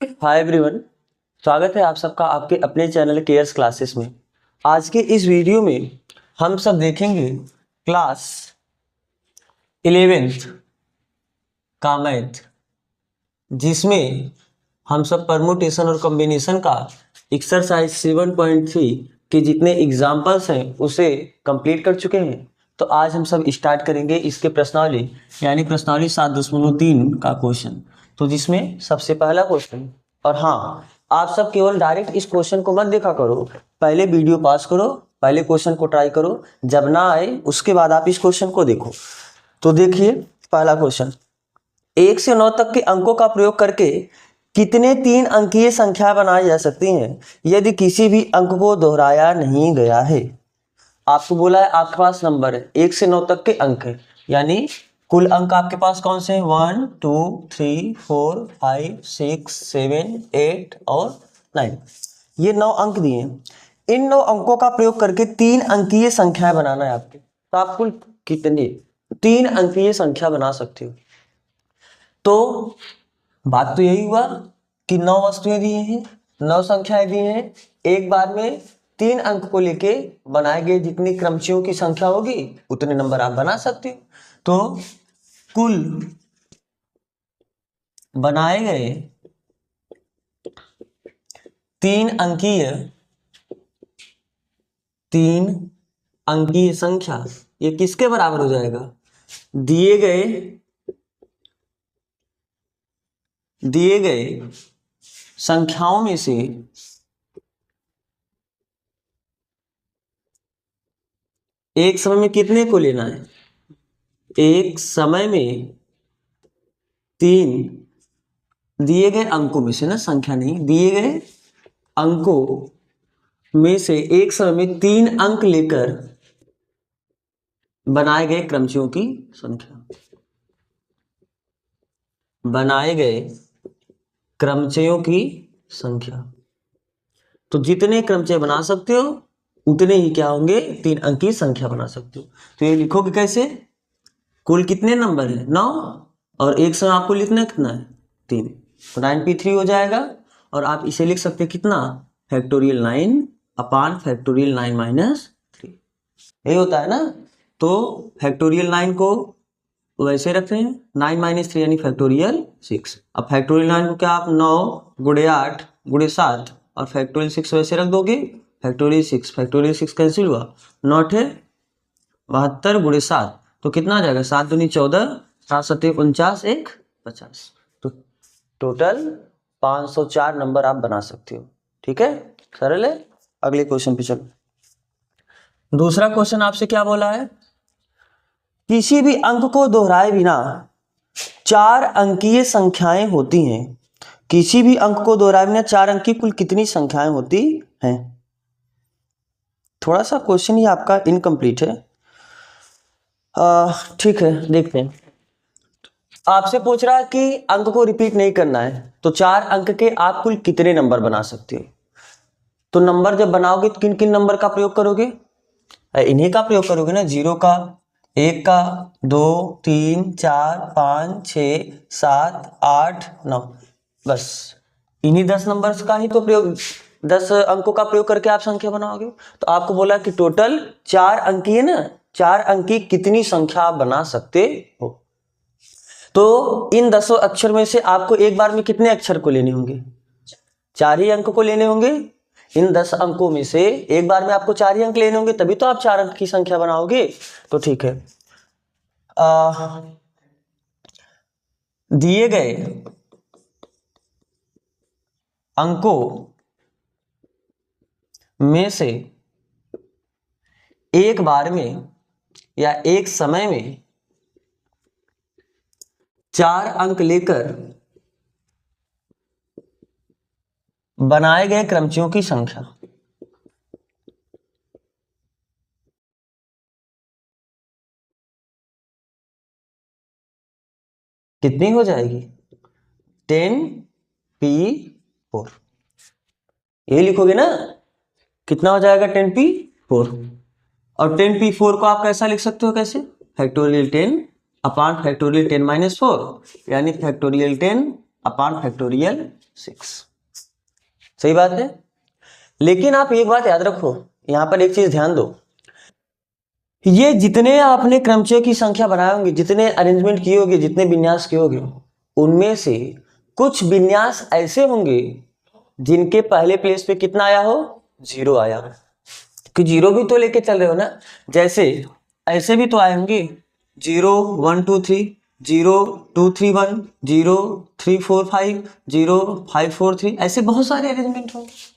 Hi everyone, स्वागत है आप सबका आपके अपने चैनल केयर्स क्लासेस में। आज के इस वीडियो में हम सब देखेंगे क्लास 11th का मैथ, जिसमें हम सब परमुटेशन और कॉम्बिनेशन का एक्सरसाइज 7.3 के जितने एग्जाम्पल्स हैं उसे कंप्लीट कर चुके हैं। तो आज हम सब स्टार्ट करेंगे इसके प्रश्नावली यानी प्रश्नावली 7.3 का क्वेश्चन। तो जिसमें सबसे पहला क्वेश्चन, और हाँ, आप सब केवल डायरेक्ट इस क्वेश्चन को मत देखा करो, पहले वीडियो पास करो, पहले क्वेश्चन को ट्राई करो, जब ना आए उसके बाद आप इस क्वेश्चन को देखो। तो देखिए पहला क्वेश्चन, 1 से 9 तक के अंकों का प्रयोग करके कितने 3 अंकीय संख्या बनाई जा सकती हैं यदि किसी भी अंक को दोहराया नहीं गया है। आपको बोला है आपके पास नंबर है 1 से 9 तक के अंक है, यानी कुल अंक आपके पास कौन से हैं 1 2 3 4 5 6 7 8 और 9। ये 9 अंक दिए हैं। इन 9 अंकों का प्रयोग करके 3 अंकीय संख्या बनाना है आपके। तो आप कुल कितनी 3 अंकीय संख्या बना सकते हो। तो बात तो यही हुआ कि 9 वस्तुएं दी हैं, 9 संख्याएं दी हैं, एक बार में 3 अंक को लेके बनाए गए जितनी क्रमचियों की संख्या होगी उतने नंबर आप बना सकते हो। तो कुल बनाए गए 3 अंकीय संख्या ये किसके बराबर हो जाएगा, दिए गए संख्याओं में से एक समय में कितने को लेना है, एक समय में 3 दिए गए अंकों में से, ना संख्या नहीं, दिए गए अंकों में से एक समय में 3 अंक लेकर बनाए गए क्रमचियों की संख्या, बनाए गए क्रमचियों की संख्या। तो जितने क्रमचय बना सकते हो उतने ही क्या होंगे 3 अंक की संख्या बना सकते हो। तो ये लिखोगे कैसे, कुल कितने नंबर है 9 और एक समय आपको लिखना कितना है 3, तो 9p3 हो जाएगा। और आप इसे लिख सकते कितना फैक्टोरियल 9 अपान फैक्टोरियल 9 माइनस 3, यही होता है ना। तो फैक्टोरियल 9 को वैसे रखते हैं 9 माइनस 3 यानी फैक्टोरियल 6। अब फैक्टोरियल 9 को क्या आप 9 गुणे 8 गुणे 7 और फैक्टोरियल 6 वैसे रख दोगे, फैक्टोरियल 6 कैंसिल हुआ, 9 है 72 गुणे 7 तो कितना आ जाएगा 7 दूनी 14 7 7 49 1 50। तो टोटल 504 नंबर आप बना सकते हो। ठीक है, सरल है। अगले क्वेश्चन पे चलो। दूसरा क्वेश्चन आपसे क्या बोला है, किसी भी अंक को दोहराए बिना 4 अंकीय संख्याएं होती हैं। किसी भी अंक को दोहराए बिना 4 अंक की कुल कितनी संख्याएं होती हैं। थोड़ा सा क्वेश्चन ही आपका इनकम्प्लीट है। ठीक है, देखते हैं। आपसे पूछ रहा है कि अंक को रिपीट नहीं करना है, तो 4 अंक के आप कुल कितने नंबर बना सकते हो। तो नंबर जब बनाओगे तो किन किन नंबर का प्रयोग करोगे, इन्हीं का प्रयोग करोगे ना, 0 का, 1 का, 2 3 4 5 6 7 8 9, बस इन्हीं 10 नंबर्स का ही तो प्रयोग, 10 अंकों का प्रयोग करके आप संख्या बनाओगे। तो आपको बोला कि टोटल 4 अंकी है ना, 4 अंकी कितनी संख्या आप बना सकते हो। तो इन 10 अक्षर में से आपको एक बार में कितने अक्षर को लेने होंगे, 4 ही अंक को लेने होंगे। इन 10 अंकों में से एक बार में आपको 4 ही अंक लेने होंगे, तभी तो आप 4 अंक की संख्या बनाओगे। तो ठीक है, दिए गए अंकों में से एक बार में या एक समय में 4 अंक लेकर बनाए गए क्रमचियों की संख्या कितनी हो जाएगी 10p4। ये लिखोगे ना, कितना हो जाएगा 10p4। और 10p4 को आप कैसा लिख सकते हो, कैसे, फैक्टोरियल 10 अपान फैक्टोरियल 10 माइनस 4 यानी फैक्टोरियल 10 अपान फैक्टोरियल 6। सही बात है। लेकिन आप एक बात याद रखो, यहां पर एक चीज ध्यान दो, ये जितने आपने क्रमचय की संख्या बनाए होंगे, जितने अरेंजमेंट किए होंगे, जितने विन्यास किए होंगे, उनमें से कुछ विन्यास ऐसे होंगे जिनके पहले प्लेस पे कितना आया हो, 0 आया हो, कि 0 भी तो लेके चल रहे हो ना। जैसे ऐसे भी तो आए होंगे 0 1 2 3, 0 2 3 1, 0 3 4 5, 0 5 4 3, ऐसे बहुत सारे अरेंजमेंट होंगे।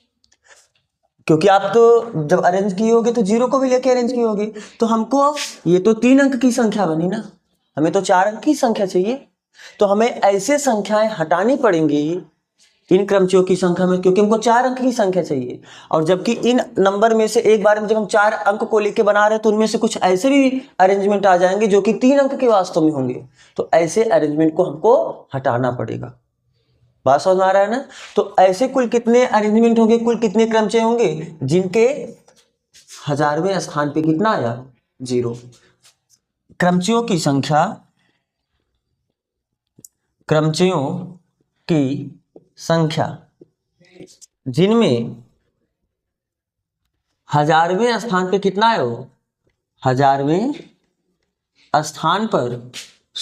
क्योंकि आप तो जब अरेंज किए होगे तो 0 को भी लेके अरेंज किए होगे, तो हमको ये तो 3 अंक की संख्या बनी ना, हमें तो 4 अंक की संख्या चाहिए। तो हमें ऐसे संख्याएं हटानी पड़ेंगी इन क्रमचियों की संख्या में, क्योंकि हमको 4 अंक की संख्या चाहिए। और जबकि इन नंबर में से एक बार में जब हम 4 अंक को लेके बना रहे हैं, तो उनमें से कुछ ऐसे भी अरेंजमेंट आ जाएंगे जो कि 3 अंक के वास्तव में होंगे, तो ऐसे अरेंजमेंट को हमको हटाना पड़ेगा। बात समझ में आ रहा है ना। तो ऐसे कुल कितने अरेंजमेंट होंगे, कुल कितने क्रमचय होंगे जिनके 1000वें स्थान पे कितना आया, 0। क्रमचयों की संख्या, क्रमचयों की संख्या जिनमें 1000वें स्थान पे कितना आया हो, 1000वें स्थान पर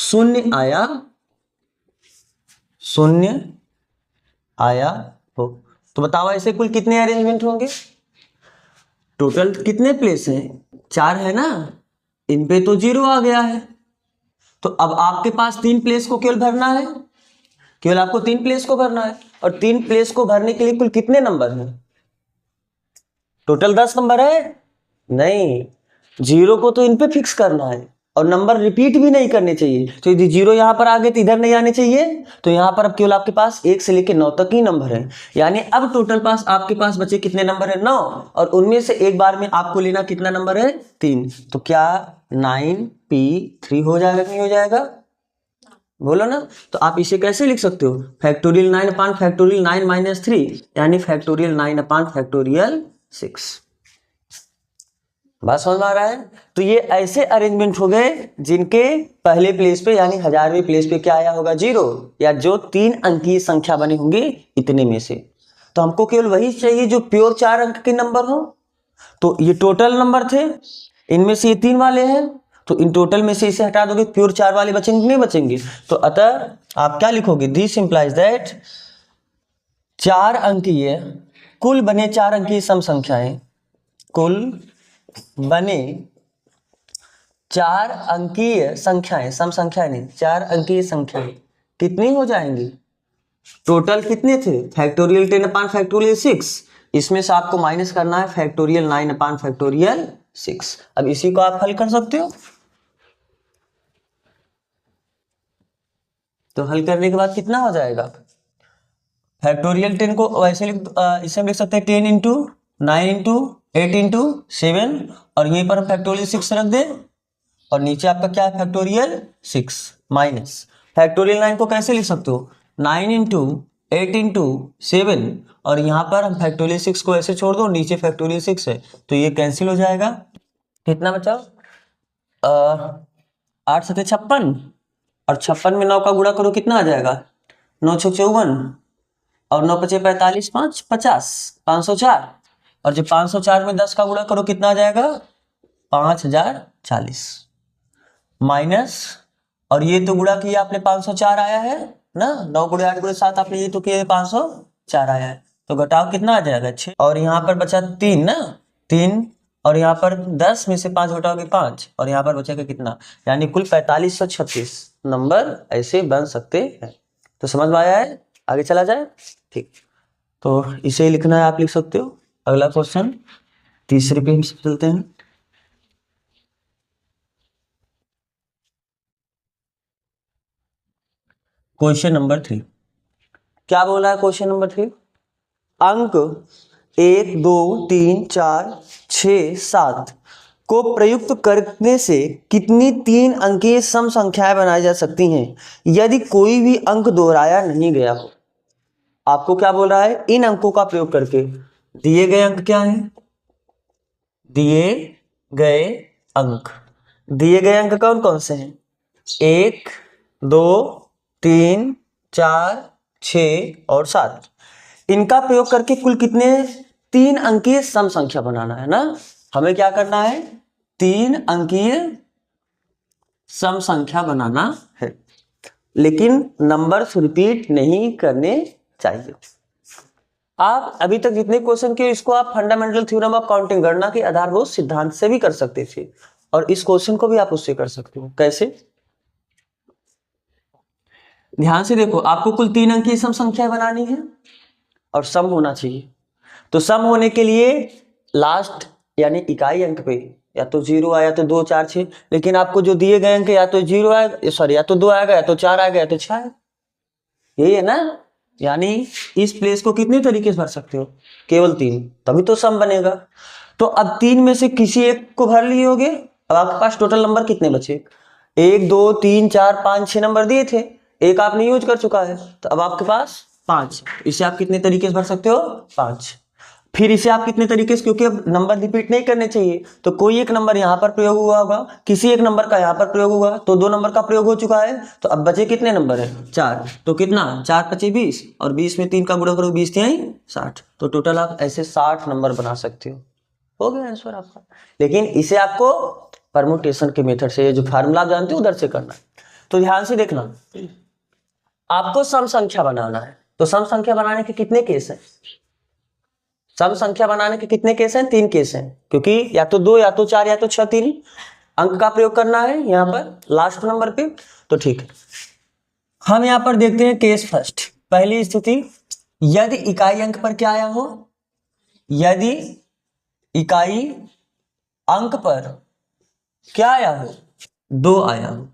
0 आया, 0 आया हो। तो बताओ ऐसे कुल कितने अरेंजमेंट होंगे। टोटल कितने प्लेस हैं, 4 है ना, इन पे तो 0 आ गया है, तो अब आपके पास 3 प्लेस को केवल भरना है, केवल आपको 3 प्लेस को भरना है। और 3 प्लेस को भरने के लिए कुल कितने नंबर हैं, टोटल 10 नंबर है नहीं, 0 को तो इन पे फिक्स करना है और नंबर रिपीट भी नहीं करने चाहिए। तो यदि 0 यहां पर आ गए तो इधर नहीं आने चाहिए, तो यहां पर अब केवल आपके पास 1 से लेकर 9 तक ही नंबर है। यानी अब टोटल पास आपके पास बचे कितने नंबर है, 9, और उनमें से एक बार में आपको लेना कितना नंबर है, 3। तो क्या 9p3 हो जाएगा कि नहीं हो जाएगा, बोलो ना। तो आप इसे कैसे लिख सकते हो, फैक्टोरियल 9 अपान फैक्टोरियल 9 माइनस 3, यानी फैक्टोरियल 9 अपान फैक्टोरियल 6। बात समझ में आ रहा है। तो ये ऐसे अरेंजमेंट हो गए जिनके पहले प्लेस पे यानी 1000वें प्लेस पे क्या आया होगा, 0, या जो 3 अंकीय संख्या बने होंगे इतने में से। तो हमको केवल वही चाहिए जो प्योर 4 अंक के नंबर हो। तो ये टोटल नंबर थे, इनमें से ये 3 वाले हैं, तो इन टोटल में से इसे हटा दोगे, प्योर 4 वाले बचेंगे नहीं बचेंगे। तो अतः आप क्या लिखोगे, दिस इंप्लाइज दैट 4 अंकीय कुल बने 4 अंकीय सम संख्याएं, कुल बने 4 अंकीय संख्याएं, सम संख्याएं नहीं, 4 अंकीय संख्याएं कितनी हो जाएंगी, टोटल कितने थे, फैक्टोरियल 10 अपान फैक्टोरियल 6, इसमें से आपको माइनस करना है फैक्टोरियल 9 अपान फैक्टोरियल 6। अब इसी को आप हल कर सकते हो। तो हल करने के बाद कितना हो जाएगा, फैक्टोरियल 10 को वैसे इसे हम लिख सकते हैं 10 इंटू 9 इंटू 8 इंटू 7, और यहीं पर हम फैक्टोरियल 6 रख दें, और नीचे आपका क्या है, फैक्टोरियल 6 माइनस फैक्टोरियल 9 को कैसे लिख सकते हो, 9 इंटू 8 इंटू 7, और यहाँ पर हम फैक्टोरियल 6 को ऐसे छोड़ दो, नीचे फैक्टोरियल 6 है, तो ये कैंसिल हो जाएगा। कितना बचा, 8 7 56, और 56 में 9 का गुणा करो कितना आ जाएगा, 9 6 54, और 9 5 45, 5 50, 504, और जब 504 में 10 का गुणा करो कितना आ जाएगा, 5040 माइनस, और ये तो गुणा किया आपने 504 आया है ना, 9 गुणे 8 गुणे 7 आपने ये तो किया 504 आया है, तो घटाओ कितना आ जाएगा 6, और यहाँ पर बचा 3 ना, 3, और यहाँ पर 10 में से 5 घटाओगे 5, और यहाँ पर बचेगा कितना, यानी कुल 4536 नंबर ऐसे बन सकते हैं। तो समझ में आया है, आगे चला जाए, ठीक। तो इसे लिखना है, आप लिख सकते हो। अगला क्वेश्चन, तीसरे पे हम चलते हैं। क्वेश्चन नंबर 3 क्या बोला है, क्वेश्चन नंबर 3, अंक 1 2 3 4 6 7 को प्रयुक्त करने से कितनी 3 अंकीय सम संख्याएं बनाई जा सकती हैं यदि कोई भी अंक दोहराया नहीं गया हो। आपको क्या बोल रहा है, इन अंकों का प्रयोग करके दिए गए अंक क्या हैं, दिए गए अंक, दिए गए अंक कौन कौन से हैं, 1 2 3 4 6 और 7, इनका प्रयोग करके कुल कितने 3 अंकीय सम संख्या बनाना है ना। हमें क्या करना है, 3 अंकीय सम संख्या बनाना है, लेकिन नंबर्स रिपीट नहीं करने चाहिए। आप अभी तक जितने क्वेश्चन किए इसको आप फंडामेंटल थ्योरम ऑफ काउंटिंग गणना के आधारभूत सिद्धांत से भी कर सकते थे, और इस क्वेश्चन को भी आप उससे कर सकते हो। कैसे, ध्यान से देखो, आपको कुल 3 अंकीय सम संख्या बनानी है और सम होना चाहिए। तो सम होने के लिए लास्ट यानी इकाई अंक पे या तो 0 आया तो 2 4 6, लेकिन आपको जो दिए गए अंक या तो 0 आएगा, सॉरी, या तो 2 आएगा, या तो 4 आएगा, या तो 6 आएगा, यही है ना। यानी इस प्लेस को कितने तरीके से भर सकते हो, केवल 3, तभी तो सम बनेगा। तो अब 3 में से किसी एक को भर लिए होगे। अब आपके पास टोटल नंबर कितने बचे, 1 2 3 4 5 6 नंबर दिए थे, एक आपने यूज कर चुका है, तो अब आपके पास 5। इसे आप कितने तरीके से भर सकते हो, 5। फिर इसे आप कितने तरीके से, क्योंकि अब नंबर रिपीट नहीं करने चाहिए, तो कोई एक नंबर यहाँ पर प्रयोग हुआ होगा, किसी एक नंबर का यहाँ पर प्रयोग हुआ, तो 2 नंबर का प्रयोग हो चुका है। तो अब बचे कितने नंबर है, 4। तो कितना, 4 5 20, और 20 में 3 का गुणा करो, 20 3 60। तो टोटल आप ऐसे 60 नंबर बना सकते हो गया आंसर आपका। लेकिन इसे आपको परमुटेशन के मेथड से, जो फार्मूला जानते हो उधर से करना है। तो ध्यान से देखना, आपको सम संख्या बनाना है, तो सम संख्या बनाने के कितने केस हैं, सम संख्या बनाने के कितने केस हैं, 3 केस हैं, क्योंकि या तो 2 या तो 4 या तो 6, 3 अंक का प्रयोग करना है यहाँ पर लास्ट नंबर पे। तो ठीक है, हम यहाँ पर देखते हैं केस फर्स्ट। पहली स्थिति, यदि इकाई अंक पर क्या आया हो, यदि इकाई अंक पर क्या आया हो, 2 आया हो।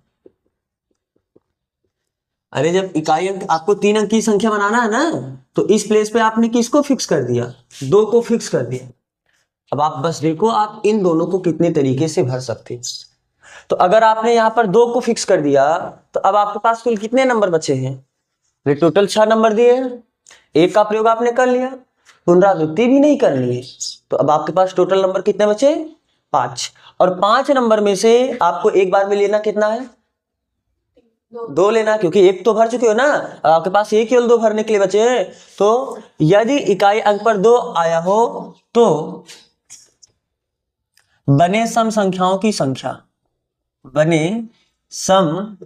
अरे जब इकाई अंक, आपको 3 अंक की संख्या बनाना है ना, तो इस प्लेस पे आपने किसको फिक्स कर दिया, 2 को फिक्स कर दिया। अब आप बस देखो आप इन दोनों को कितने तरीके से भर सकते हैं। तो अगर आपने यहाँ पर 2 को फिक्स कर दिया, तो अब आपके पास कुल कितने नंबर बचे हैं, ये टोटल 6 नंबर दिए हैं, एक का प्रयोग आपने कर लिया, पुनरावृत्ति भी नहीं करनी है, तो अब आपके पास टोटल नंबर कितने बचे, 5। और 5 नंबर में से आपको एक बार में लेना कितना है, 2 लेना, क्योंकि एक तो भर चुके हो ना, आपके पास एक केवल 2 भरने के लिए बचे हैं। तो यदि इकाई अंक पर 2 आया हो, तो बने सम संख्याओं की संख्या, बने सम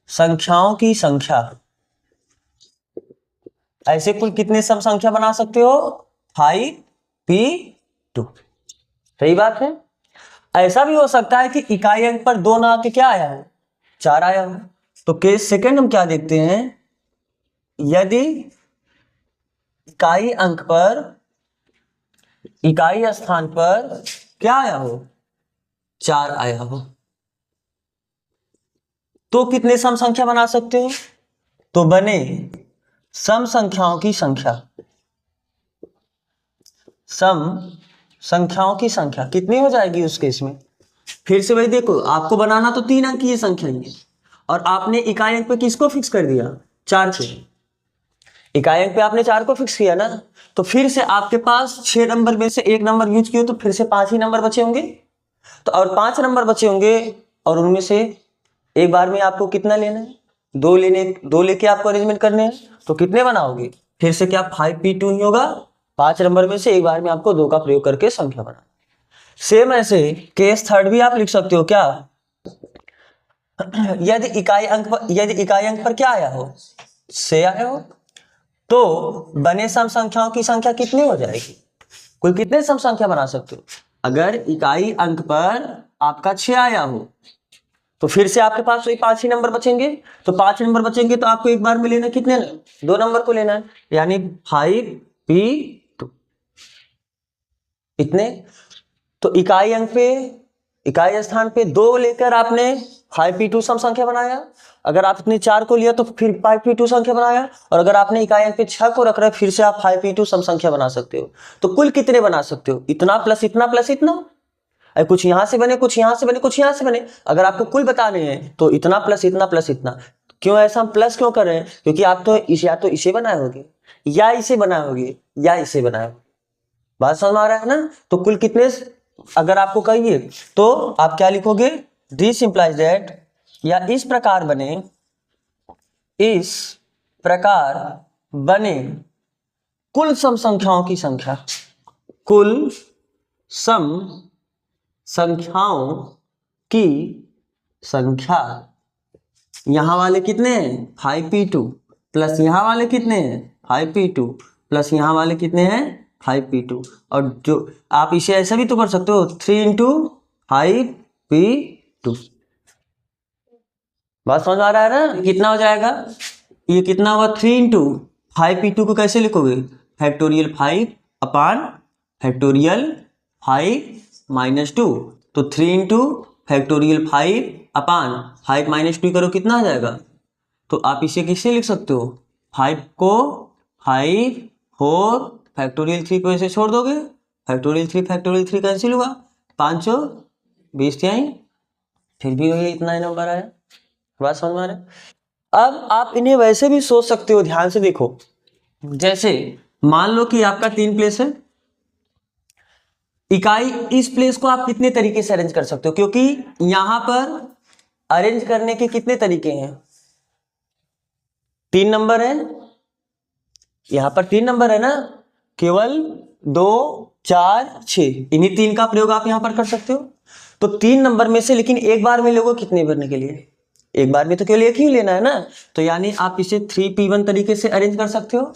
संख्याओं की संख्या, ऐसे कुल कितने सम संख्या बना सकते हो, 5p2। सही बात है। ऐसा भी हो सकता है कि इकाई अंक पर 2 ना आके क्या आया है, 4 आया हो। तो केस सेकंड हम क्या देखते हैं, यदि इकाई अंक पर, इकाई स्थान पर क्या आया हो, 4 आया हो, तो कितने सम संख्या बना सकते हो, तो बने सम संख्याओं की संख्या, सम संख्याओं की संख्या कितनी हो जाएगी उस केस में। फिर से भाई देखो, आपको बनाना तो 3 अंक की संख्या ही है, और आपने इकाई अंक पे किसको फिक्स कर दिया, 4 को। इकाई अंक पे आपने 4 को फिक्स किया ना, तो फिर से आपके पास 6 नंबर में से एक नंबर यूज किए, तो फिर से 5 ही नंबर बचे होंगे। तो और 5 नंबर बचे होंगे, और उनमें से एक बार में आपको कितना लेना है, 2 लेके आपको अरेंजमेंट करने हैं। तो कितने बनाओगे, फिर से क्या 5p2 ही होगा, 5 नंबर में से एक बार में आपको 2 का प्रयोग करके संख्या बनाना। सेम ऐसे केस थर्ड भी आप लिख सकते हो, क्या, यदि इकाई अंक पर क्या आया हो, 6 आया हो, तो बने सम संख्याओं की संख्या कितनी हो जाएगी, कुल कितने सम संख्या बना सकते हो। अगर इकाई अंक पर आपका 6 आया हो, तो फिर से आपके पास वही 5 ही नंबर बचेंगे। तो 5 नंबर बचेंगे, तो आपको एक बार में लेना कितने, 2 नंबर को लेना है, यानी 5p2 इतने। तो इकाई अंक पे, इकाई स्थान पे 2 लेकर आपने 5p2 सम संख्या बनाया। अगर आपने 4 को लिया तो फिर 5p2 संख्या बनाया, और अगर आपने इकाई अंक पे 6 को रख रहे फिर से आप 5p2 सम संख्या बना सकते हो। तो कुल कितने बना सकते हो, इतना प्लस इतना प्लस इतना, कुछ यहां से बने, कुछ यहां से बने, कुछ यहां से बने। अगर आपको कुल बताने हैं तो इतना प्लस इतना प्लस इतना। क्यों ऐसा हम प्लस क्यों कर रहे हैं, क्योंकि आप तो या तो इसे बनाए होगे, या इसे बनाए होगे, या इसे बनाए होगे। बात समझ में आ रहा है ना। तो कुल कितने अगर आपको कहिए तो आप क्या लिखोगे, दिस इंप्लाइज दैट, या इस प्रकार बने, इस प्रकार बने कुल सम संख्याओं की संख्या, कुल सम संख्याओं की संख्या, यहां वाले कितने हैं 5p2 प्लस यहां वाले कितने हैं 5p2 प्लस यहां वाले कितने हैं 5p2, और जो आप इसे ऐसा भी तो कर सकते हो 3 इंटू 5p2। बात समझ आ रहा है ना, कितना हो जाएगा, ये कितना हुआ 3 इंटू 5p2 को कैसे लिखोगे फैक्टोरियल 5 अपान फैक्टोरियल 5 माइनस 2, तो 3 इंटू फैक्टोरियल 5 अपान 5 माइनस 2 करो कितना आ जाएगा, तो आप इसे किससे लिख सकते हो 5 को 5 4 फैक्टोरियल 3 को ऐसे छोड़ दोगे, फैक्टोरियल 3 कैंसिल हुआ, 5 20 फिर भी वही इतना ही नंबर आया। बात समझ में आ रहा है। अब आप इन्हें वैसे भी सोच सकते हो, ध्यान से देखो, जैसे मान लो कि आपका 3 प्लेस है, इकाई इस प्लेस को आप कितने तरीके से अरेंज कर सकते हो, क्योंकि यहां पर अरेंज करने के कितने तरीके हैं, 3 नंबर है, यहां पर 3 नंबर है ना, केवल 2 4 6 इन्हीं 3 का प्रयोग आप यहां पर कर सकते हो। तो 3 नंबर में से लेकिन एक बार में लोगे कितने भरने के लिए, एक बार में तो केवल एक ही लेना है ना, तो यानी आप इसे 3p1 तरीके से अरेंज कर सकते हो।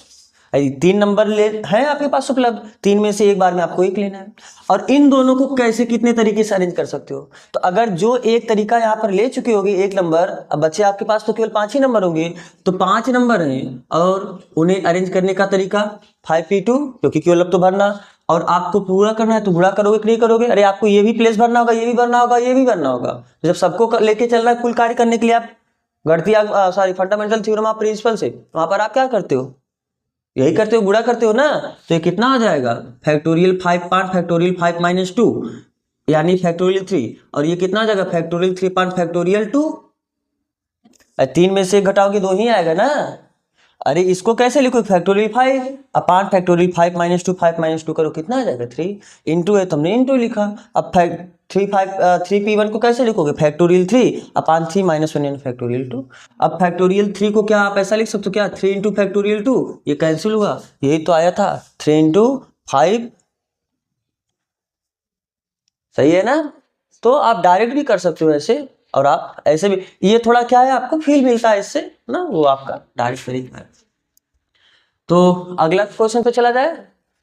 3 नंबर ले है आपके पास उपलब्ध, 3 में से एक बार में आपको एक लेना है, और इन दोनों को कैसे कितने तरीके से अरेंज कर सकते हो, तो अगर जो एक तरीका यहाँ पर ले चुके होगे एक नंबर, अब बच्चे आपके पास तो केवल 5 ही नंबर होंगे, तो 5 नंबर हैं और उन्हें अरेंज करने का तरीका 5p2 क्योंकि केवल अब तो भरना, और आपको पूरा करना है तो पूरा करोगे कि नहीं करोगे, अरे आपको ये भी प्लेस भरना होगा, ये भी भरना होगा, ये भी भरना होगा, जब सबको लेके चल रहा है कुल कार्य करने के लिए, आप गणितीय फंडामेंटल थ्योरम ऑफ प्रिंसिपल से वहां पर आप क्या करते हो, यही करते हो, गुणा करते हो ना, तो ये कितना आ जाएगा फैक्टोरियल 5 पार्ट फैक्टोरियल 5 माइनस 2 यानी फैक्टोरियल 3, और ये कितना आ जाएगा फैक्टोरियल 3 पार्ट फैक्टोरियल 2, 3 में से घटाओगे 2 ही आएगा ना, अरे इसको कैसे लिखो फैक्टोरियल 5 अपान फैक्टोरियल 5 माइनस 2, 5 माइनस 2 करो कितना आ जाएगा 3, इंटू है तुमने इंटू लिखा, अब 3p1 को कैसे लिखोगे फैक्टोरियल 3 अपान 3 माइनस 1 यानी फैक्टोरियल 2, अब फैक्टोरियल 3 को क्या आप ऐसा लिख सकते हो क्या 3 इंटू फैक्टोरियल 2, ये कैंसिल हुआ, यही तो आया था 3 इंटू 5, सही है ना, तो आप डायरेक्ट भी कर सकते हो ऐसे, और आप ऐसे भी, ये थोड़ा क्या है आपको फील मिलता है इससे ना, वो आपका डायरेक्ट तरीका है। तो अगला क्वेश्चन पे चला जाए,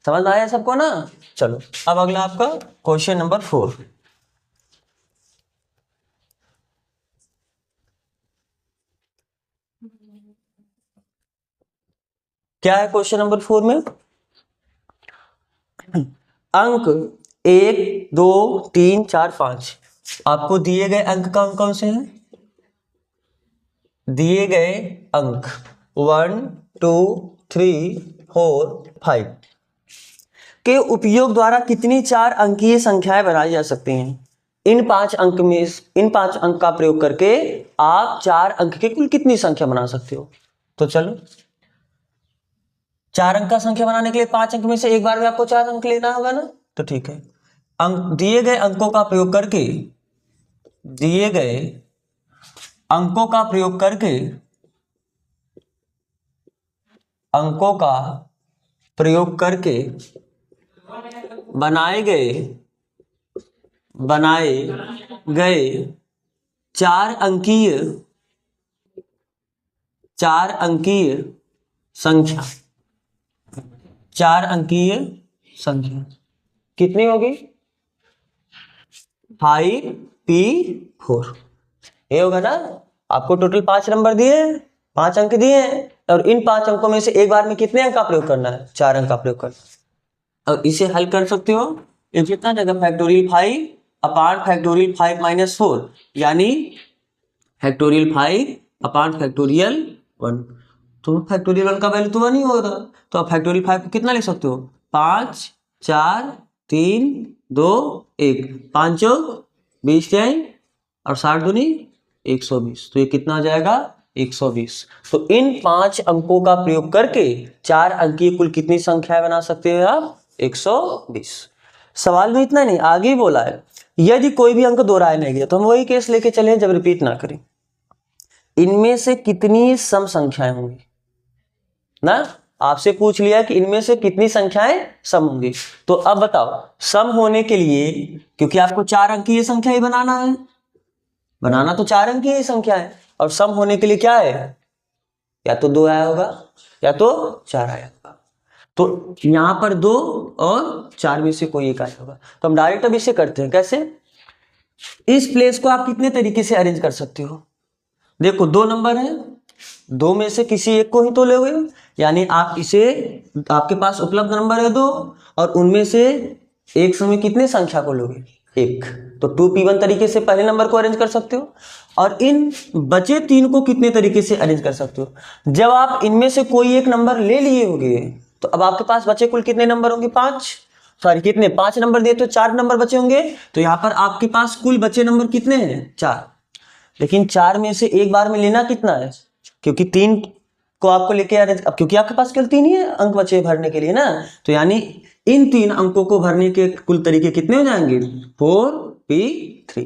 समझ में आया सबको ना, चलो अब अगला आपका क्वेश्चन नंबर 4, क्या है क्वेश्चन नंबर 4 में, अंक 1 2 3 4 5, आपको दिए गए अंक कौन कौन से हैं, दिए गए अंक 1 2 3 4 5 के उपयोग द्वारा कितनी 4 अंकीय संख्याएं बनाई जा सकती हैं, इन 5 अंक में, इन 5 अंक का प्रयोग करके आप 4 अंक की कुल कितनी संख्या बना सकते हो, तो चलो 4 अंक का संख्या बनाने के लिए 5 अंक में से एक बार में आपको 4 अंक लेना होगा ना, तो ठीक है, अंक दिए गए अंकों का प्रयोग करके, दिए गए अंकों का प्रयोग करके, अंकों का प्रयोग करके बनाए गए 4 अंकीय संख्या, 4 अंकीय संख्या कितनी होगी 5p4, ये होगा ना, आपको टोटल 5 नंबर दिए, 5 अंक दिए हैं, और इन 5 अंकों में से एक बार में कितने अंक का प्रयोग करना है 4 अंक का प्रयोग करना है, और इसे हल कर सकते हो, ये कितना जाएगा फैक्टोरियल 5 अपान फैक्टोरियल 5 माइनस 4 यानी फैक्टोरियल 5 अपान फैक्टोरियल 1, तो फैक्टोरियल 1 का वैल्यू तो 1 ही होगा, तो आप फैक्टोरियल 5 को कितना लिख सकते हो 5 4 3 2 1, 5 20 और 60 दूनी 120, तो ये कितना आ जाएगा 120, तो इन 5 अंकों का प्रयोग करके 4 अंकीय कुल कितनी संख्याएं बना सकते हो आप 120। सवाल में इतना नहीं, आगे ही बोला है यदि कोई भी अंक दोहराया नहीं गया, तो हम वही केस लेके चले जब रिपीट ना करें, इनमें से कितनी सम संख्याएं होंगी ना, आपसे पूछ लिया कि इनमें से कितनी संख्याएं सम होंगी। तो अब बताओ सम होने के लिए, क्योंकि आपको 4 अंक की ये संख्या ही बनाना है, बनाना तो 4 अंक की ही संख्या है, और सम होने के लिए क्या है, या तो 2 आया होगा या तो 4 आया होगा। तो यहां पर 2 और 4 में से कोई एक आया होगा। तो हम डायरेक्ट अब इसे करते हैं। कैसे? इस प्लेस को आप कितने तरीके से अरेंज कर सकते हो। देखो 2 नंबर है, 2 में से किसी एक को ही तो लोगे, यानी आप इसे, आपके पास उपलब्ध नंबर है 2 और उनमें से एक समय कितने संख्या को लोगे, 1। तो 2p1 तरीके से पहले नंबर को अरेंज कर सकते हो, और इन बचे 3 को कितने तरीके से अरेंज कर सकते हो। जब आप इनमें से कोई एक नंबर ले लिए होंगे तो अब आपके पास बचे कुल कितने नंबर होंगे, 5, सॉरी कितने, 5 नंबर दिए तो 4 नंबर बचे होंगे। तो यहाँ पर आपके पास कुल बचे नंबर कितने हैं, 4। लेकिन 4 में से एक बार में लेना कितना है, क्योंकि 3 को आपको लेके अरेंज, अब क्योंकि आपके पास केवल 3 ही अंक बचे भरने के लिए ना, तो यानी इन 3 अंकों को भरने के कुल तरीके कितने हो जाएंगे, 4p3।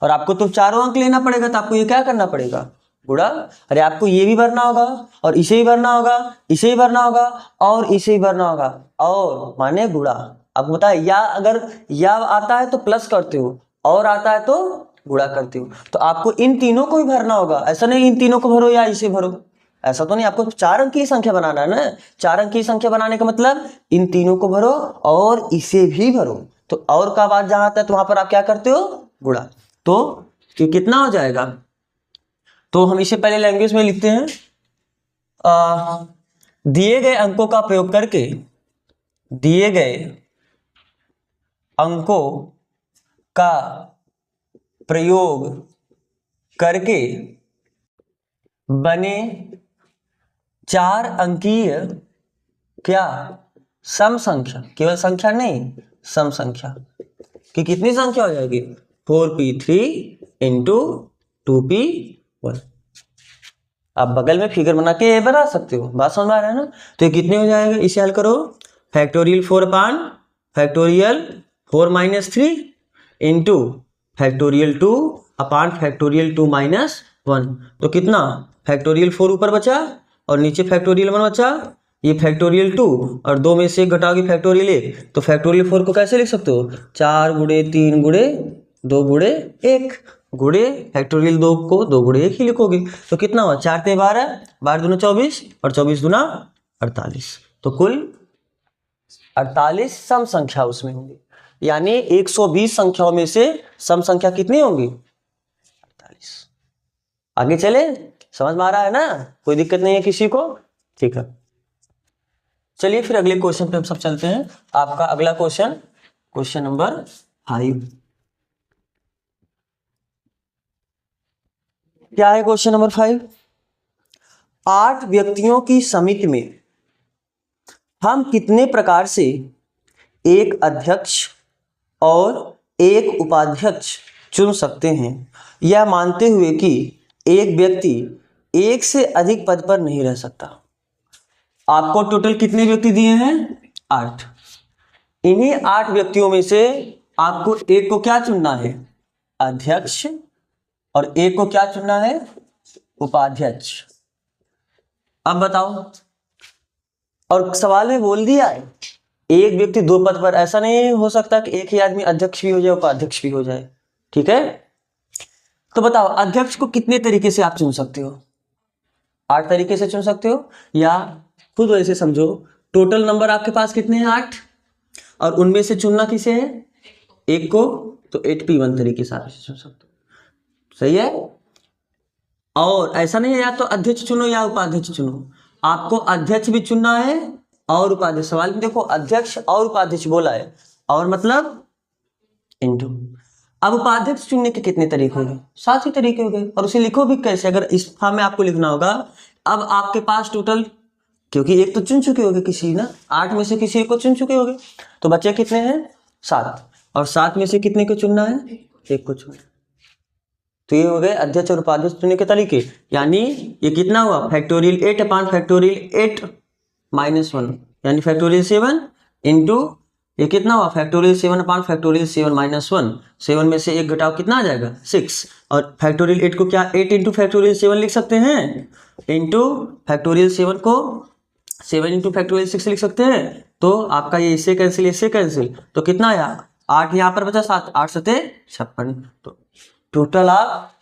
और आपको तो चारों अंक लेना पड़ेगा, तो आपको ये क्या करना पड़ेगा, गुणा। अरे आपको ये भी भरना होगा और इसे ही भरना होगा, इसे ही भरना होगा और इसे ही भरना होगा, और माने गुणा। आपको पता है, या अगर या आता है तो प्लस करते हो और आता है तो गुणा करते हो। तो आपको इन तीनों को ही भरना होगा, ऐसा नहीं इन तीनों को भरो या इसे भरो, ऐसा तो नहीं। आपको 4 अंक की संख्या बनाना है ना, 4 अंक की संख्या बनाने का मतलब इन तीनों को भरो और इसे भी भरो। तो और का बात जहां आता है तो वहां पर आप क्या करते हो, गुणा। तो ये कितना हो जाएगा, तो हम इसे पहले लैंग्वेज में लिखते हैं। दिए गए अंकों का प्रयोग करके, दिए गए अंकों का प्रयोग करके बने 4 अंकीय क्या, सम संख्या, केवल संख्या नहीं सम संख्या कि कितनी संख्या हो जाएगी, 4p3 इंटू 2p1। आप बगल में फिगर बना के बना सकते हो, बात समझ में आ रहा है ना। तो ये कितने हो जाएगा, इसे हल करो, फैक्टोरियल 4 अपान फैक्टोरियल 4 माइनस 3 इंटू फैक्टोरियल 2 अपान फैक्टोरियल 2 माइनस 1। तो कितना, फैक्टोरियल 4 ऊपर बचा और नीचे फैक्टोरियल 1 बचा, ये फैक्टोरियल 2 और 2 में से एक घटाओगे फैक्टोरियल 1। तो फैक्टोरियल 4 को कैसे लिख सकते हो, 4 गुणे 3 गुणे 2 गुणे 1 गुणे फैक्टोरियल 2 को 2 गुणे 1 ही लिखोगे। तो कितना हुआ, 4 ते 12, 12 दूना 24 और 24 दूना 48। तो कुल 48 सम संख्या उसमें होंगी, यानी 120 संख्याओं में से सम संख्या कितनी होंगी, 48। आगे चले, समझ में आ रहा है ना, कोई दिक्कत नहीं है किसी को, ठीक है। चलिए फिर अगले क्वेश्चन पे हम सब चलते हैं। आपका अगला क्वेश्चन, क्वेश्चन नंबर 5। क्या है क्वेश्चन नंबर 5, 8 व्यक्तियों की समिति में हम कितने प्रकार से एक अध्यक्ष और एक उपाध्यक्ष चुन सकते हैं, यह मानते हुए कि एक व्यक्ति एक से अधिक पद पर नहीं रह सकता। आपको टोटल कितने व्यक्ति दिए हैं, 8। इन्हीं 8 व्यक्तियों में से आपको एक को क्या चुनना है, अध्यक्ष, और एक को क्या चुनना है, उपाध्यक्ष। अब बताओ, और सवाल में बोल दिया है एक व्यक्ति 2 पद पर, ऐसा नहीं हो सकता कि एक ही आदमी अध्यक्ष भी हो जाए उपाध्यक्ष भी हो जाए, ठीक है। तो बताओ अध्यक्ष को कितने तरीके से आप चुन सकते हो, 8 तरीके से चुन सकते हो, या खुद वैसे समझो टोटल नंबर आपके पास कितने हैं, 8, और उनमें से चुनना किसे है, एक को, तो 8p1 तरीके से आप इसे चुन सकते हो, सही है। और ऐसा नहीं है या तो अध्यक्ष चुनो या उपाध्यक्ष चुनो, आपको अध्यक्ष भी चुनना है और उपाध्यक्ष। सवाल में देखो अध्यक्ष और उपाध्यक्ष बोला है, और मतलब इंटू। अब उपाध्यक्ष चुनने के कितने तरीके हो गए, 7 ही तरीके हो गए, और उसे लिखो भी कैसे, अगर इस फॉर्म में आपको लिखना होगा। अब आपके पास टोटल, क्योंकि एक तो चुन चुके होगे किसी ना, 8 में से किसी को चुन चुके होगे, तो बच्चे कितने हैं, 7, और 7 में से कितने को चुनना है, एक को चुनना। तो ये हो गए अध्यक्ष और उपाध्यक्ष चुनने के तरीके। यानी ये कितना हुआ, फैक्टोरियल 8 अपान फैक्टोरियल 8 माइनस 1, यानी फैक्टोरियल 7 इंटू ये कितना हुआ, फैक्टोरियल 7 अपान फैक्टोरियल 7 माइनस 1। 7 में से एक घटाओ कितना आ जाएगा, 6। और फैक्टोरियल 8 को क्या 8 इंटू फैक्टोरियल 7 लिख सकते हैं, इंटू फैक्टोरियल 7 को 7 इंटू फैक्टोरियल 6 लिख सकते हैं, तो आपका ये इससे कैंसिल, तो कितना आया 8, यहाँ पर बचा 7, 8 सते 56। तो टोटल आप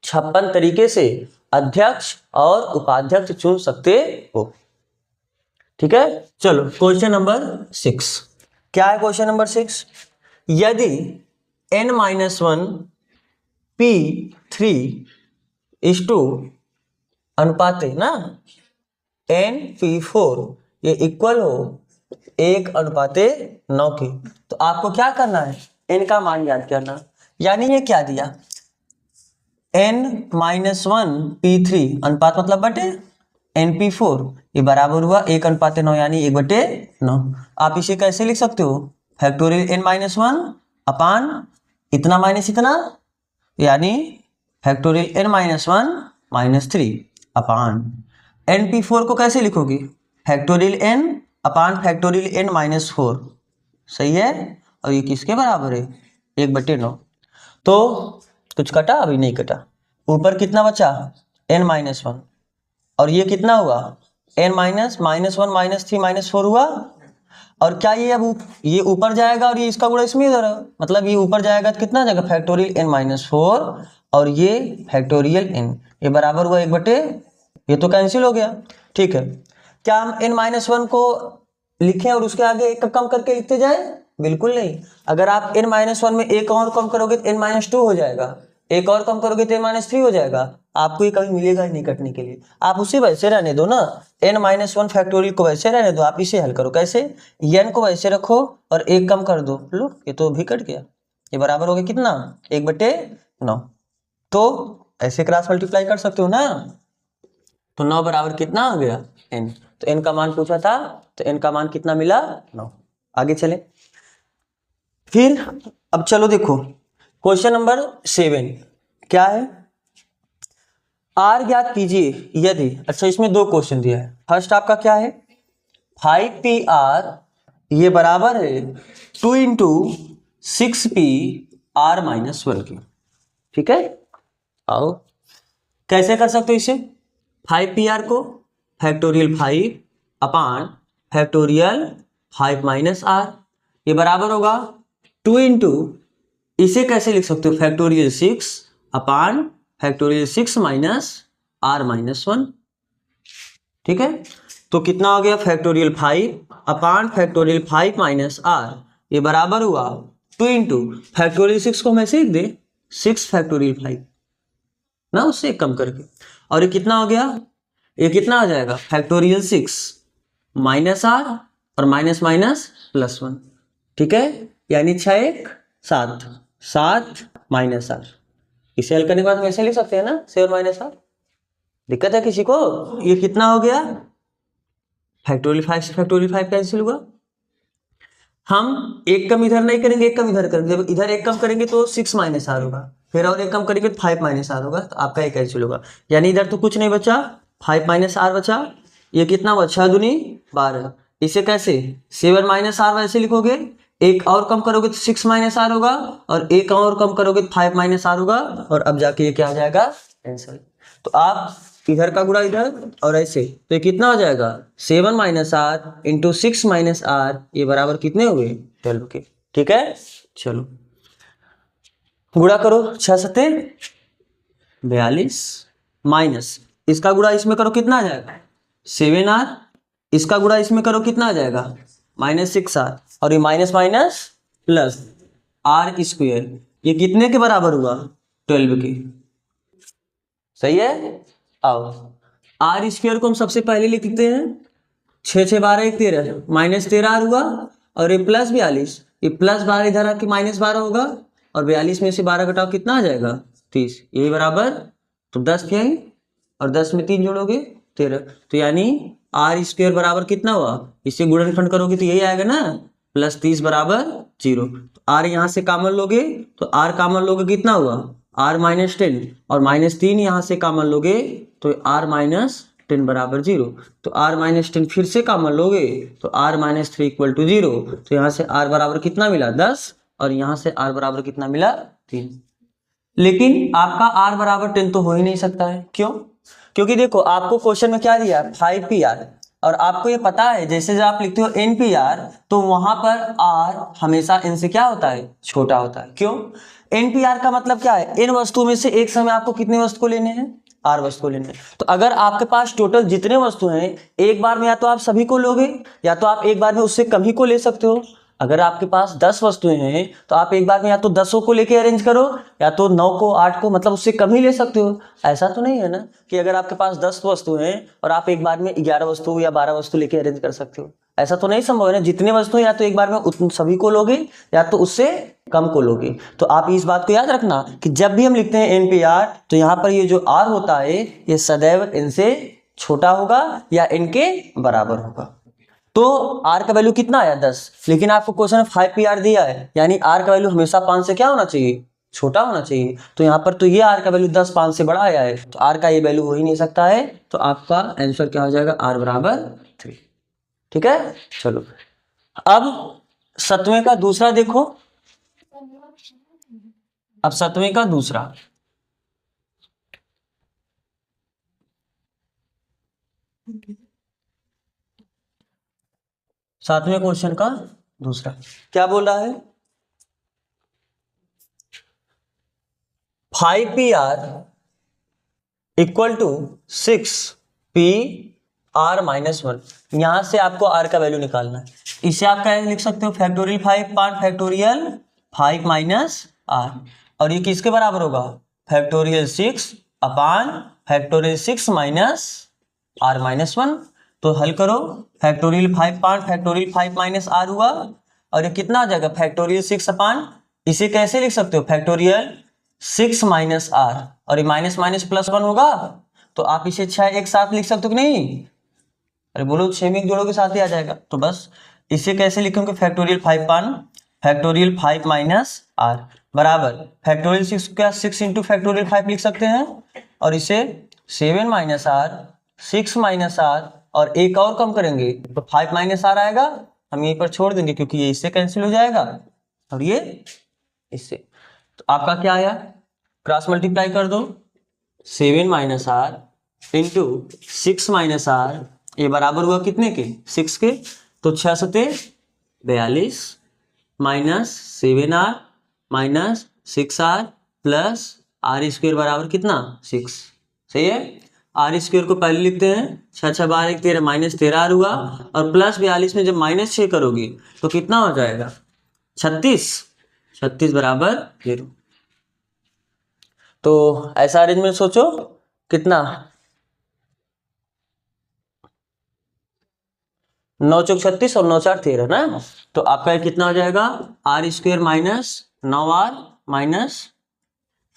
56 तरीके से अध्यक्ष और उपाध्यक्ष चुन सकते हो। ठीक है, चलो क्वेश्चन नंबर 6। क्या है क्वेश्चन नंबर 6? यदि n-1 P3 इज टू अनुपात है ना nP4 ये इक्वल हो 1:9 के, तो आपको क्या करना है, n का मान याद करना। यानी ये क्या दिया, n-1 P3 अनुपात मतलब बटे nP4 ये बराबर हुआ 1:9 यानी 1/9। आप इसे कैसे लिख सकते हो, फैक्टोरियल n-1 अपान इतना माइनस इतना, यानी फैक्टोरियल n-1 -3 अपान nP4 को कैसे लिखोगे, फैक्टोरियल n अपान फैक्टोरियल n-4। सही है, और ये किसके बराबर है, 1/9। तो कुछ कटा, अभी नहीं कटा। ऊपर कितना बचा n-1 और ये कितना हुआ n-1 -3 -4 हुआ। और क्या ये अब ये ऊपर जाएगा और ये इसका गुणा इसमें इधर है, मतलब ये ऊपर जाएगा तो कितना जाएगा फैक्टोरियल n-4 और ये फैक्टोरियल n, ये बराबर हुआ 1/, ये तो कैंसिल हो गया। ठीक है, क्या हम n-1 को लिखें और उसके आगे एक कम करके लिखते जाए, बिल्कुल नहीं। अगर आप n-1 में एक और कम करोगे तो n-2 हो जाएगा, एक और कम करोगे तो n-3 हो जाएगा, आपको ये कभी मिलेगा ही नहीं कटने के लिए। आप उसे वैसे रहने दो ना, n-1 फैक्टोरियल को वैसे रहने दो, आप इसे हल करो कैसे, n को वैसे रखो और एक कम कर दो, लो ये तो भी कट गया, ये बराबर हो गया कितना 1/9। तो ऐसे क्रॉस मल्टीप्लाई कर सकते हो ना, तो 9 बराबर कितना आ गया n, तो n का मान पूछा था, तो n का मान कितना मिला 9। आगे चले फिर, अब चलो देखो क्वेश्चन नंबर 7 क्या है, r ज्ञात कीजिए यदि, अच्छा इसमें दो क्वेश्चन दिया है। फर्स्ट आपका क्या है 5PR ये बराबर है 2 इंटू 6PR-1 की। ठीक है, आओ कैसे कर सकते हो इसे, 5PR को फैक्टोरियल 5 अपान फैक्टोरियल 5 - r ये बराबर होगा 2 इंटू, इसे कैसे लिख सकते हो फैक्टोरियल 6 अपान फैक्टोरियल 6 -r-1। ठीक है, तो कितना हो गया फैक्टोरियल 5 अपान फैक्टोरियल 5 - r ये बराबर हुआ 2 इंटू फैक्टोरियल 6 को हम ऐसे लिख दे 6 फैक्टोरियल 5 ना, उससे कम करके, और ये कितना हो गया, ये कितना आ जाएगा फैक्टोरियल 6 -r और माइनस माइनस +1। ठीक है, यानी 6 1 7 7 -r। इसे हल करने के बाद हम ऐसे लिख सकते हैं ना 7 -r। दिक्कत है किसी को, ये कितना हो गया फैक्टोरियल 5 से फैक्टोरियल 5 कैंसिल हुआ। हम एक कम इधर नहीं करेंगे, एक कम इधर करेंगे, जब इधर एक कम करेंगे तो 6 -r होगा, फिर और एक कम करेंगे तो 5 -r होगा, तो आपका एक कैंसिल होगा। यानी इधर तो कुछ नहीं बचा, 5 -r बचा, ये कितना हुआ 6 दूनी 12। इसे कैसे 7 -r वैसे लिखोगे, एक और कम करोगे तो 6 -r होगा, और एक और कम करोगे तो 5 -r होगा, और अब जाके ये क्या आ जाएगा आंसर। तो आप इधर का गुणा इधर और ऐसे, तो ये कितना हो जाएगा 7 -r इंटू 6 -r, ये बराबर कितने हुए 12 के। ठीक है, चलो गुणा करो 6 सते 42 माइनस इसका गुणा इसमें करो कितना आ जाएगा 7r, इसका गुणा इसमें करो कितना आ जाएगा -6r, और ये माइनस माइनस प्लस r², ये कितने के बराबर हुआ 12 के। सही है, आओ r² को हम सबसे पहले लिखते हैं 6 6 12 1 13 -13r हुआ, और ये +42, ये +12 इधर आके -12 होगा, और 42 में से 12 घटाओ कितना आ जाएगा 30, ये बराबर, तो 10 किया और 10 में 3 जोड़ोगे 13, तो यानी r² बराबर कितना हुआ, इससे गुणनखंड करोगे तो यही आएगा ना +30 बराबर 0। तो r यहाँ से कॉमन लोगे, तो r कॉमन लोगे कितना हुआ r -10, और -3 यहाँ से कॉमन लोगे तो r -10 बराबर 0। तो r -10 फिर से कॉमन लोगे तो r -3 = 0। तो यहाँ से r बराबर कितना मिला 10, और यहाँ से r बराबर कितना मिला 3। लेकिन आपका r बराबर 10 तो हो ही नहीं सकता है, क्यों, क्योंकि देखो आपको क्वेश्चन में क्या दिया 5PR, और आपको ये पता है जैसे जब आप लिखते हो NPR तो वहां पर R हमेशा N से क्या होता है, छोटा होता है। क्यों? NPR का मतलब क्या है, N वस्तुओं में से एक समय आपको कितने वस्तु को लेने हैं, R वस्तु को लेने हैं। तो अगर आपके पास टोटल जितने वस्तु हैं एक बार में या तो आप सभी को लोगे या तो आप एक बार में उससे कम ही को ले सकते हो। अगर आपके पास 10 वस्तुएं हैं तो आप एक बार में या तो 10 को लेके अरेंज करो या तो 9 को 8 को, मतलब उससे कम ही ले सकते हो। ऐसा तो नहीं है ना कि अगर आपके पास 10 वस्तुएं हैं और आप एक बार में 11 वस्तु या 12 वस्तु लेके अरेंज कर सकते हो। ऐसा तो नहीं संभव है ना, जितने वस्तुएं या तो एक बार में उतने सभी को लोगे या तो उससे कम को लोगे। तो आप इस बात को याद रखना कि जब भी हम लिखते हैं NPR तो यहाँ पर ये जो R होता है ये सदैव N से छोटा होगा या N के बराबर होगा। तो R का वैल्यू कितना आया 10, लेकिन आपको क्वेश्चन में 5PR दिया है, यानी R का वैल्यू हमेशा 5 से क्या होना चाहिए, छोटा होना चाहिए। तो यहाँ पर तो ये R का वैल्यू 10 5 से बड़ा आया है तो R का ये वैल्यू हो ही नहीं सकता है। तो आपका आंसर क्या हो जाएगा, R बराबर 3। ठीक है, चलो अब 7वें का दूसरा देखो। अब 7वें का दूसरा, सातवें क्वेश्चन का दूसरा क्या बोल रहा है, 5PR equal to 6PR minus 1। यहां से आपको R का वैल्यू निकालना है। इसे आप क्या लिख सकते हो, factorial 5 part factorial 5 minus R, और ये किसके बराबर होगा, फैक्टोरियल 6 अपान फैक्टोरियल 6 माइनस R माइनस 1। तो हल करो, factorial 5 part factorial 5 minus R हुआ और ये कितना आ जाएगा, फैक्टोरियल 6 अपान, इसे कैसे लिख सकते हो, फैक्टोरियल 6 माइनस R, और ये माइनस माइनस प्लस 1 होगा तो आप इसे 6 एक साथ लिख सकते हो कि नहीं, अरे बोलो 6 में जोड़ों के साथ ही आ जाएगा। तो बस इसे कैसे लिखोगे, फैक्टोरियल 5 पान फैक्टोरियल 5 माइनस R बराबर फैक्टोरियल 6 क्या 6 इंटू फैक्टोरियल 5 लिख सकते हैं, और इसे 7 माइनस R 6 माइनस R और एक और कम करेंगे तो 5 माइनस R आएगा, हम यहीं पर छोड़ देंगे क्योंकि ये इससे कैंसिल हो जाएगा और ये इससे। तो आपका क्या आया, क्रॉस मल्टीप्लाई कर दो, 7 minus R into 6 minus R, ये बराबर हुआ कितने के, 6 के, तो 6 सते 42 minus 7R minus 6R plus R square बराबर कितना 6। सही है, R स्क्वायर को पहले लिखते हैं, 6 6 12 1 13 माइनस 13R हुआ और प्लस 42 में जब माइनस 6 करोगे तो कितना हो जाएगा 36, 36 बराबर 0। तो ऐसा अरेंजमेंट सोचो कितना, 9 चौक 36 और 9 4 13 ना, तो आपका कितना हो जाएगा R square minus 9R minus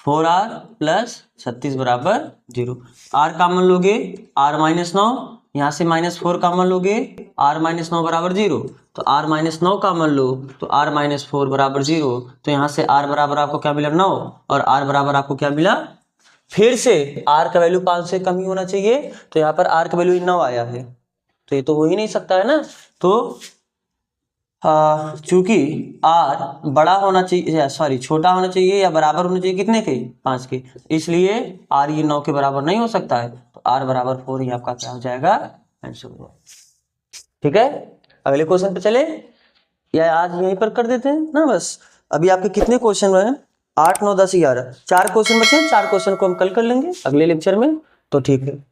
4R plus 36 बराबर 0। R कॉमन लोगे R माइनस 9, यहाँ से माइनस 4 कॉमन लोगे R माइनस 9 बराबर 0, तो R माइनस 9 कॉमन लो तो R माइनस 4 बराबर 0। तो यहाँ से R बराबर आपको क्या मिला 9 और R बराबर आपको क्या मिला, फिर से R का वैल्यू 5 से कम ही होना चाहिए, तो यहाँ पर R का वैल्यू 9 आया है, तो ये तो हो ही नहीं सकता है ना। तो चूंकि R बड़ा होना चाहिए, सॉरी छोटा होना चाहिए या बराबर होना चाहिए कितने के, 5 के, इसलिए R ये 9 के बराबर नहीं हो सकता है, तो R बराबर 4 ही आपका क्या हो जाएगा आंसर। ठीक है, अगले क्वेश्चन पे चले या आज यहीं पर कर देते हैं ना, बस अभी आपके कितने क्वेश्चन हुए हैं, 8 9 10 11, 4 क्वेश्चन बचे, 4 क्वेश्चन को हम कल कर लेंगे अगले लेक्चर में। तो ठीक है,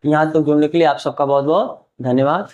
यहाँ तक जुड़ने के लिए आप सबका बहुत बहुत धन्यवाद।